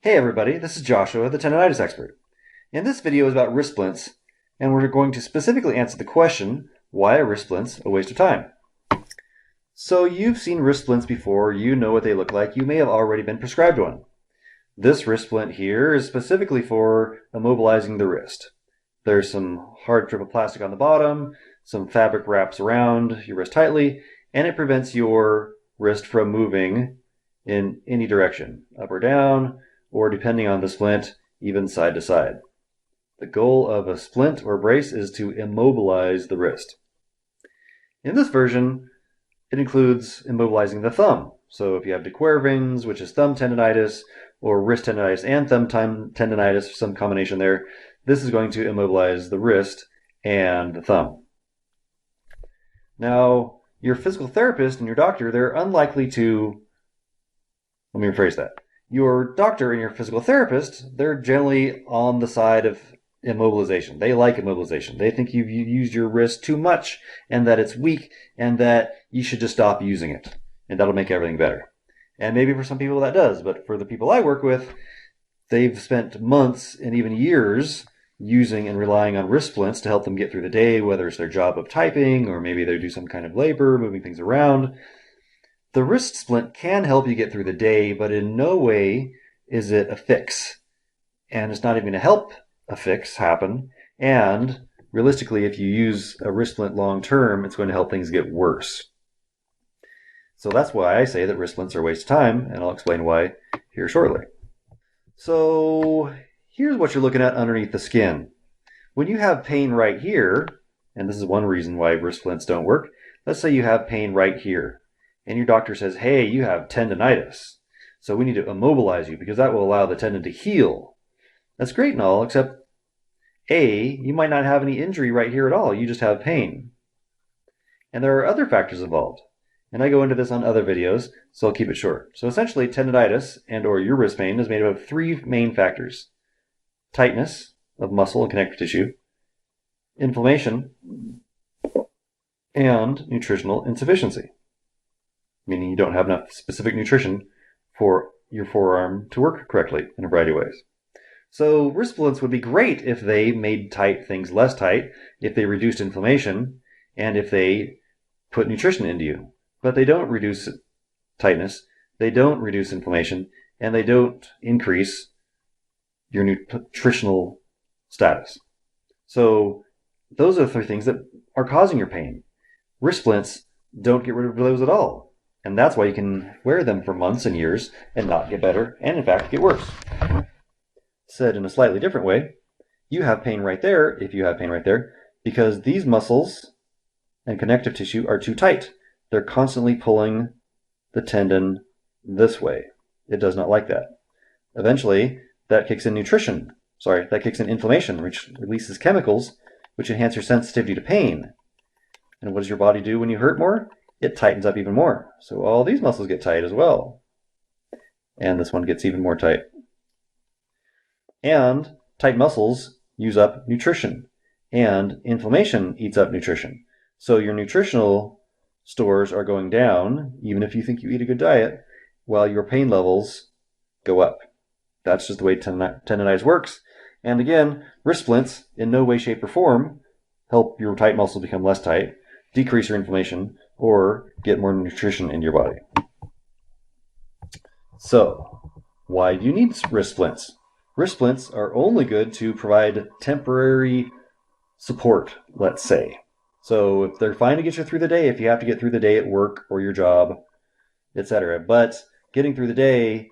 Hey everybody, this is Joshua, the tendonitis expert. And this video is about wrist splints, and we're going to specifically answer the question, why are wrist splints a waste of time? So you've seen wrist splints before, you know what they look like, you may have already been prescribed one. This wrist splint here is specifically for immobilizing the wrist. There's some hard triple plastic on the bottom, some fabric wraps around your wrist tightly, and it prevents your wrist from moving in any direction, up or down, or depending on the splint, even side to side. The goal of a splint or brace is to immobilize the wrist. In this version, it includes immobilizing the thumb. So if you have de Quervain's, which is thumb tendonitis, or wrist tendonitis and thumb tendonitis, some combination there, this is going to immobilize the wrist and the thumb. Now, your physical therapist and your doctor, they're unlikely to, let me rephrase that. Your doctor and your physical therapist, they're generally on the side of immobilization. They like immobilization. They think you've used your wrist too much and that it's weak and that you should just stop using it. And that'll make everything better. And maybe for some people that does, but for the people I work with, they've spent months and even years using and relying on wrist splints to help them get through the day, whether it's their job of typing or maybe they do some kind of labor, moving things around. The wrist splint can help you get through the day, but in no way is it a fix. And it's not even going to help a fix happen. And realistically, if you use a wrist splint long term, it's going to help things get worse. So that's why I say that wrist splints are a waste of time, and I'll explain why here shortly. So here's what you're looking at underneath the skin. When you have pain right here, and this is one reason why wrist splints don't work, let's say you have pain right here. And your doctor says, hey, you have tendonitis, so we need to immobilize you because that will allow the tendon to heal. That's great and all, except A, you might not have any injury right here at all. You just have pain. And there are other factors involved. And I go into this on other videos, so I'll keep it short. So essentially, tendonitis and or your wrist pain is made up of three main factors. Tightness of muscle and connective tissue, inflammation, and nutritional insufficiency. Meaning you don't have enough specific nutrition for your forearm to work correctly in a variety of ways. So wrist splints would be great if they made tight things less tight, if they reduced inflammation, and if they put nutrition into you. But they don't reduce tightness, they don't reduce inflammation, and they don't increase your nutritional status. So those are the three things that are causing your pain. Wrist splints don't get rid of those at all. And that's why you can wear them for months and years and not get better, and in fact get worse. Said in a slightly different way, you have pain right there, if you have pain right there, because these muscles and connective tissue are too tight. They're constantly pulling the tendon this way. It does not like that. Eventually, that kicks in inflammation, which releases chemicals which enhance your sensitivity to pain. And what does your body do when you hurt more? It tightens up even more. So all these muscles get tight as well. And this one gets even more tight. And tight muscles use up nutrition. And inflammation eats up nutrition. So your nutritional stores are going down, even if you think you eat a good diet, while your pain levels go up. That's just the way tendonitis works. And again, wrist splints, in no way, shape, or form, help your tight muscles become less tight, decrease your inflammation, or get more nutrition into your body. So, why do you need wrist splints? Wrist splints are only good to provide temporary support, let's say. So if they're fine to get you through the day, if you have to get through the day at work or your job, etc. But getting through the day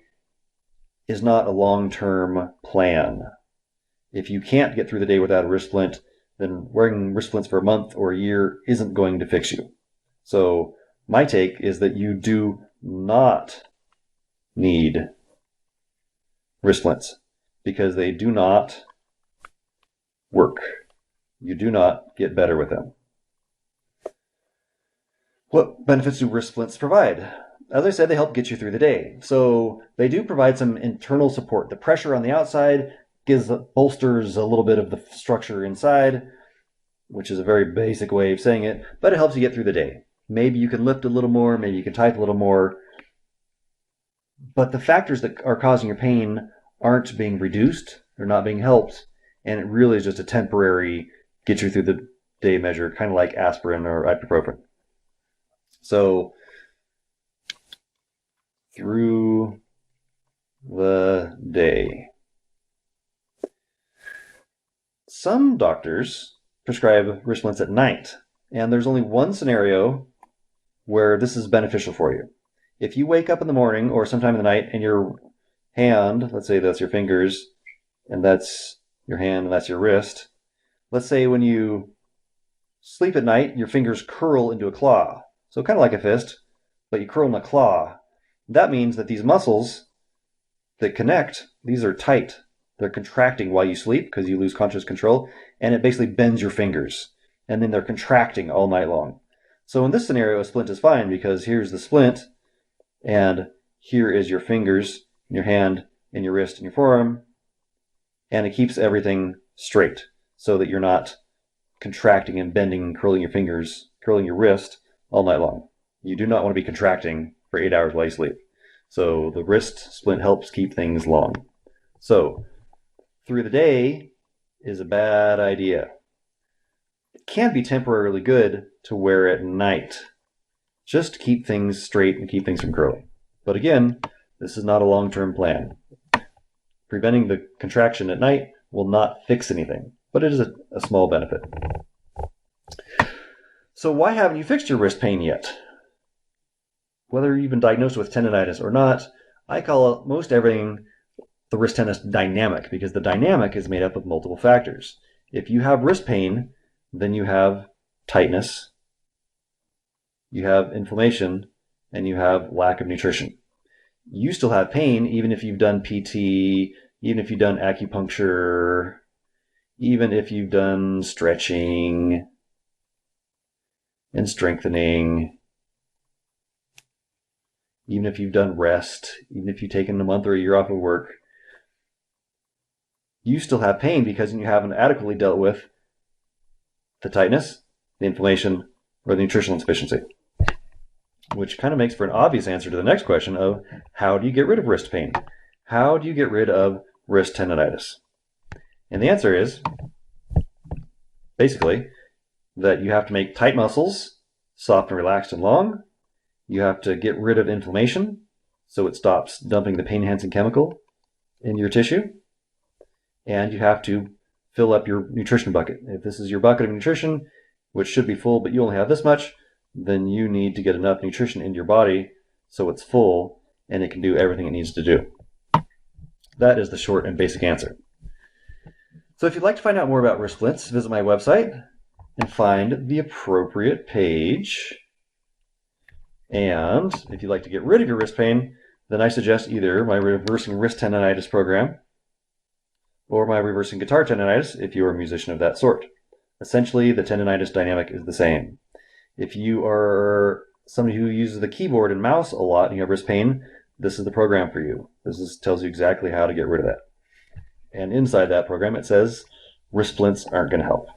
is not a long-term plan. If you can't get through the day without a wrist splint, then wearing wrist splints for a month or a year isn't going to fix you. So my take is that you do not need wrist splints because they do not work. You do not get better with them. What benefits do wrist splints provide? As I said, they help get you through the day. So they do provide some internal support. The pressure on the outside bolsters a little bit of the structure inside, which is a very basic way of saying it, but it helps you get through the day. Maybe you can lift a little more, maybe you can type a little more, but the factors that are causing your pain aren't being reduced, they're not being helped, and it really is just a temporary get you through the day measure, kind of like aspirin or ibuprofen. So through the day. Some doctors prescribe wrist splints at night, and there's only one scenario where this is beneficial for you. If you wake up in the morning or sometime in the night and your hand, let's say that's your fingers, and that's your hand and that's your wrist, let's say when you sleep at night, your fingers curl into a claw. So kind of like a fist, but you curl in a claw. That means that these muscles that connect, these are tight. They're contracting while you sleep because you lose conscious control, and it basically bends your fingers. And then they're contracting all night long. So in this scenario, a splint is fine because here's the splint, and here is your fingers, your hand, and your wrist, and your forearm, and it keeps everything straight so that you're not contracting and bending and curling your fingers, curling your wrist all night long. You do not want to be contracting for 8 hours while you sleep. So the wrist splint helps keep things long. So through the day is a bad idea. It can be temporarily good to wear at night, just to keep things straight and keep things from curling. But again, this is not a long-term plan. Preventing the contraction at night will not fix anything, but it is a small benefit. So why haven't you fixed your wrist pain yet? Whether you've been diagnosed with tendonitis or not, I call most everything the wrist tendonitis dynamic because the dynamic is made up of multiple factors. If you have wrist pain, then you have tightness, you have inflammation, and you have lack of nutrition. You still have pain even if you've done PT, even if you've done acupuncture, even if you've done stretching and strengthening, even if you've done rest, even if you've taken a month or a year off of work, you still have pain because you haven't adequately dealt with the tightness, the inflammation, or the nutritional insufficiency. Which kind of makes for an obvious answer to the next question of how do you get rid of wrist pain? How do you get rid of wrist tendonitis? And the answer is basically that you have to make tight muscles soft and relaxed and long. You have to get rid of inflammation so it stops dumping the pain-enhancing chemical in your tissue. And you have to fill up your nutrition bucket. If this is your bucket of nutrition, which should be full, but you only have this much, then you need to get enough nutrition into your body so it's full and it can do everything it needs to do. That is the short and basic answer. So if you'd like to find out more about wrist splints, visit my website and find the appropriate page. And if you'd like to get rid of your wrist pain, then I suggest either my reversing wrist tendonitis program or my reversing guitar tendonitis if you're a musician of that sort. Essentially, the tendonitis dynamic is the same. If you are somebody who uses the keyboard and mouse a lot and you have wrist pain, this is the program for you. This tells you exactly how to get rid of that. And inside that program, it says wrist splints aren't going to help.